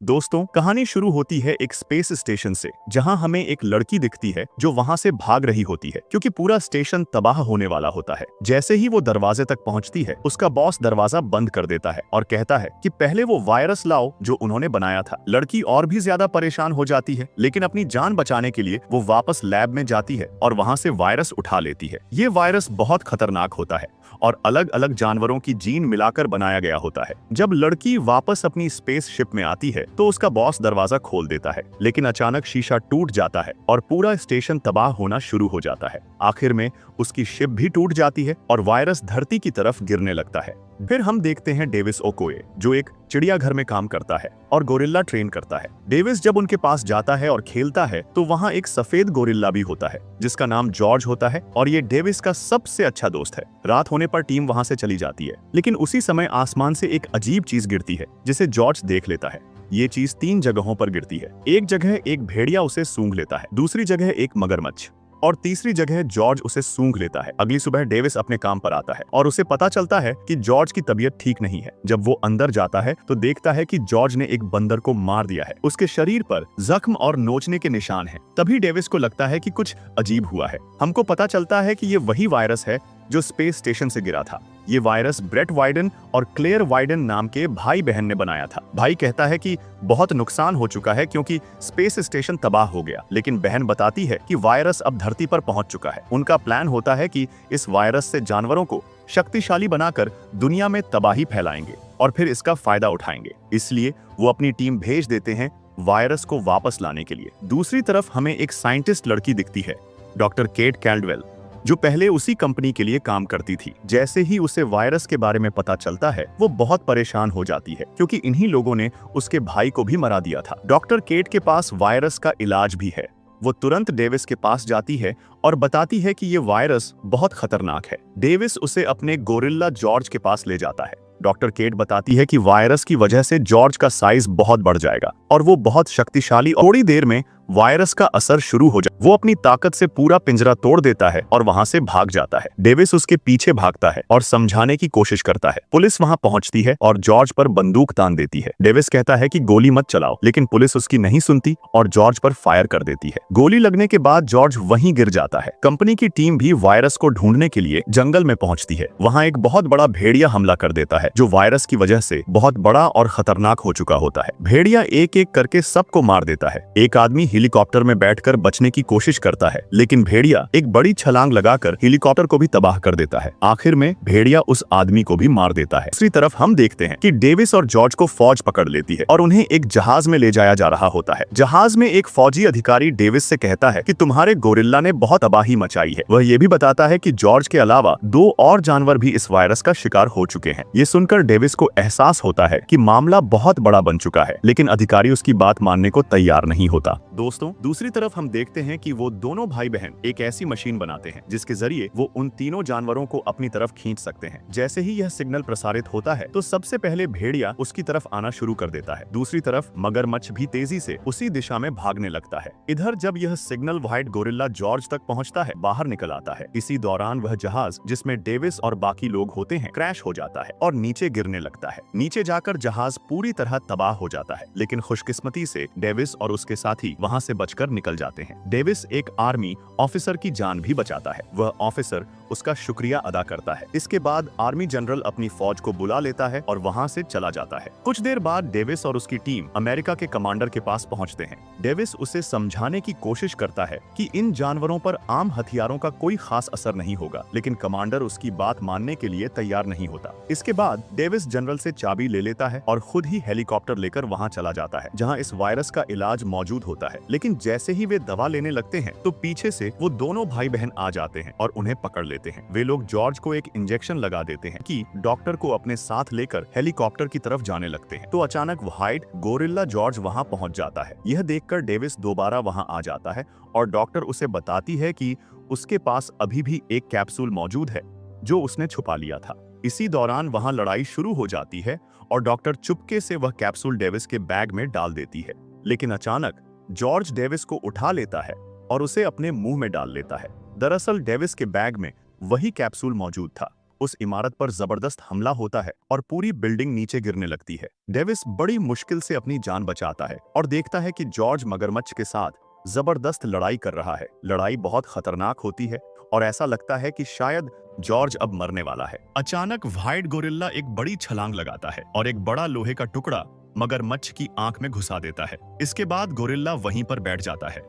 दोस्तों, कहानी शुरू होती है एक स्पेस स्टेशन से, जहां हमें एक लड़की दिखती है जो वहां से भाग रही होती है क्योंकि पूरा स्टेशन तबाह होने वाला होता है। जैसे ही वो दरवाजे तक पहुंचती है, उसका बॉस दरवाजा बंद कर देता है और कहता है कि पहले वो वायरस लाओ जो उन्होंने बनाया था। लड़की और भी ज्यादा परेशान हो जाती है, लेकिन अपनी जान बचाने के लिए वो वापस लैब में जाती है और वहां से वायरस उठा लेती है। ये वायरस बहुत खतरनाक होता है और अलग अलग जानवरों की जीन मिलाकर बनाया गया होता है। जब लड़की वापस अपनी स्पेस शिप में आती है तो उसका बॉस दरवाजा खोल देता है, लेकिन अचानक शीशा टूट जाता है और पूरा स्टेशन तबाह होना शुरू हो जाता है। आखिर में उसकी शिप भी टूट जाती है और वायरस धरती की तरफ गिरने लगता है। फिर हम देखते हैं डेविस ओकोए, जो एक चिड़ियाघर में काम करता है और गोरिल्ला ट्रेन करता है। डेविस जब उनके पास जाता है और खेलता है तो वहाँ एक सफेद गोरिल्ला भी होता है जिसका नाम जॉर्ज होता है और ये डेविस का सबसे अच्छा दोस्त है। रात होने पर टीम वहाँ से चली जाती है, लेकिन उसी समय आसमान से एक अजीब चीज गिरती है जिसे जॉर्ज देख लेता है। ये चीज 3 जगहों पर गिरती है। एक जगह एक भेड़िया उसे सूंघ लेता है, दूसरी जगह एक मगरमच्छ और तीसरी जगह जॉर्ज उसे सूंघ लेता है। अगली सुबह डेविस अपने काम पर आता है और उसे पता चलता है कि जॉर्ज की तबीयत ठीक नहीं है। जब वो अंदर जाता है तो देखता है कि जॉर्ज ने एक बंदर को मार दिया है। उसके शरीर पर जख्म और नोचने के निशान हैं। तभी डेविस को लगता है कि कुछ अजीब हुआ है। हमको पता चलता है कि ये वही वायरस है जो स्पेस स्टेशन से गिरा था। ये वायरस ब्रेट वाइडन और क्लेयर वाइडन नाम के भाई बहन ने बनाया था। भाई कहता है कि बहुत नुकसान हो चुका है क्योंकि स्पेस स्टेशन तबाह हो गया, लेकिन बहन बताती है कि वायरस अब धरती पर पहुंच चुका है। उनका प्लान होता है कि इस वायरस से जानवरों को शक्तिशाली बनाकर दुनिया में तबाही फैलाएंगे और फिर इसका फायदा उठाएंगे। इसलिए वो अपनी टीम भेज देते हैं वायरस को वापस लाने के लिए। दूसरी तरफ हमें एक साइंटिस्ट लड़की दिखती है, डॉक्टर केट कैल्डवेल, जो पहले उसी कंपनी के लिए काम करती थी। जैसे ही उसे वायरस के बारे में पता चलता है, वो बहुत परेशान हो जाती है क्योंकि इन्हीं लोगों ने उसके भाई को भी मरा दिया था। डॉक्टर केट के पास वायरस का इलाज भी है। वो तुरंत डेविस के पास जाती है और बताती है कि ये वायरस बहुत खतरनाक है। डेविस उसे अपने गोरिल्ला जॉर्ज के पास ले जाता है। डॉक्टर केट बताती है कि वायरस की वजह से जॉर्ज का साइज बहुत बढ़ जाएगा और वो बहुत शक्तिशाली, और थोड़ी देर में वायरस का असर शुरू हो जाए। वो अपनी ताकत से पूरा पिंजरा तोड़ देता है और वहां से भाग जाता है। डेविस उसके पीछे भागता है और समझाने की कोशिश करता है। पुलिस वहां पहुंचती है और जॉर्ज पर बंदूक तान देती है। डेविस कहता है कि गोली मत चलाओ, लेकिन पुलिस उसकी नहीं सुनती और जॉर्ज पर फायर कर देती है। गोली लगने के बाद जॉर्ज वहीं गिर जाता है। कंपनी की टीम भी वायरस को ढूंढने के लिए जंगल में पहुंचती है। वहां एक बहुत बड़ा भेड़िया हमला कर देता है जो वायरस की वजह से बहुत बड़ा और खतरनाक हो चुका होता है। भेड़िया एक एक करके सबको मार देता है। एक आदमी हेलीकॉप्टर में बैठकर बचने की कोशिश करता है, लेकिन भेड़िया एक बड़ी छलांग लगाकर हेलीकॉप्टर को भी तबाह कर देता है। आखिर में भेड़िया उस आदमी को भी मार देता है। दूसरी तरफ हम देखते हैं कि डेविस और जॉर्ज को फौज पकड़ लेती है और उन्हें एक जहाज में ले जाया जा रहा होता है। जहाज में एक फौजी अधिकारी डेविस से कहता है कि तुम्हारे गोरिल्ला ने बहुत तबाही मचाई है। वह ये भी बताता है कि जॉर्ज के अलावा 2 और जानवर भी इस वायरस का शिकार हो चुके हैं। ये सुनकर डेविस को एहसास होता है कि मामला बहुत बड़ा बन चुका है, लेकिन अधिकारी उसकी बात मानने को तैयार नहीं होता। दोस्तों, दूसरी तरफ हम देखते हैं कि वो दोनों भाई बहन एक ऐसी मशीन बनाते हैं जिसके जरिए वो उन तीनों जानवरों को अपनी तरफ खींच सकते हैं। जैसे ही यह सिग्नल प्रसारित होता है तो सबसे पहले भेड़िया उसकी तरफ आना शुरू कर देता है। दूसरी तरफ मगरमच्छ भी तेजी से उसी दिशा में भागने लगता है। इधर जब यह सिग्नल व्हाइट गोरिल्ला जॉर्ज तक पहुंचता है, बाहर निकल आता है। इसी दौरान वह जहाज जिसमें डेविस और बाकी लोग होते हैं क्रैश हो जाता है और नीचे गिरने लगता है। नीचे जाकर जहाज पूरी तरह तबाह हो जाता है, लेकिन खुशकिस्मती से डेविस और उसके साथी वहां से बचकर निकल जाते हैं। डेविस एक आर्मी ऑफिसर की जान भी बचाता है। वह ऑफिसर उसका शुक्रिया अदा करता है। इसके बाद आर्मी जनरल अपनी फौज को बुला लेता है और वहां से चला जाता है। कुछ देर बाद डेविस और उसकी टीम अमेरिका के कमांडर के पास पहुंचते हैं। डेविस उसे समझाने की कोशिश करता है कि इन जानवरों पर आम हथियारों का कोई खास असर नहीं होगा, लेकिन कमांडर उसकी बात मानने के लिए तैयार नहीं होता। इसके बाद डेविस जनरल से चाबी ले लेता है और खुद ही हेलीकॉप्टर लेकर वहां चला जाता है जहां इस वायरस का इलाज मौजूद होता है। लेकिन जैसे ही वे दवा लेने लगते हैं तो पीछे से वो दोनों भाई बहन आ जाते हैं और उन्हें पकड़ लेते हैं। वे लोग जॉर्ज को एक इंजेक्शन लगा देते हैं कि डॉक्टर को अपने साथ लेकर हेलीकॉप्टर की तरफ जाने लगते हैं। तो अचानक व्हाइट गोरिल्ला जॉर्ज वहां पहुंच जाता है। यह देखकर डेविस दोबारा वहां आ जाता है और डॉक्टर उसे बताती है कि उसके पास अभी भी एक कैप्सूल मौजूद है जो उसने छुपा लिया था। इसी दौरान वहां लड़ाई शुरू हो जाती है और डॉक्टर चुपके से वह कैप्सूल डेविस के बैग में डाल देती है, लेकिन अचानक जॉर्ज डेविस को उठा लेता है और उसे अपने मुंह में डाल लेता है। दरअसल डेविस के बैग में वही कैप्सूल मौजूद था उस इमारत पर जबरदस्त हमला होता है और पूरी बिल्डिंग नीचे गिरने लगती है। डेविस बड़ी मुश्किल से अपनी जान बचाता है और देखता है कि जॉर्ज मगरमच्छ के साथ जबरदस्त लड़ाई कर रहा है। लड़ाई बहुत खतरनाक होती है और ऐसा लगता है कि शायद जॉर्ज अब मरने वाला है। अचानक व्हाइट गोरिल्ला एक बड़ी छलांग लगाता है और एक बड़ा लोहे का टुकड़ा मगरमच्छ की आंख में घुसा देता है। इसके बाद गोरिल्ला वहीं पर बैठ जाता है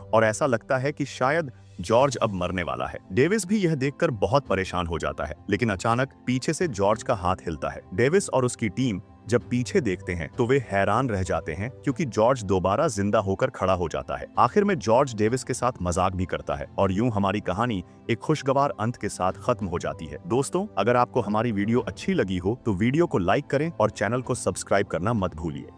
और ऐसा लगता है कि शायद जॉर्ज अब मरने वाला है। डेविस भी यह देखकर बहुत परेशान हो जाता है, लेकिन अचानक पीछे से जॉर्ज का हाथ हिलता है। डेविस और उसकी टीम जब पीछे देखते हैं तो वे हैरान रह जाते हैं क्योंकि जॉर्ज दोबारा जिंदा होकर खड़ा हो जाता है। आखिर में जॉर्ज डेविस के साथ मजाक भी करता है और यूं हमारी कहानी एक खुशगवार अंत के साथ खत्म हो जाती है। दोस्तों, अगर आपको हमारी वीडियो अच्छी लगी हो तो वीडियो को लाइक करें और चैनल को सब्सक्राइब करना मत भूलिए।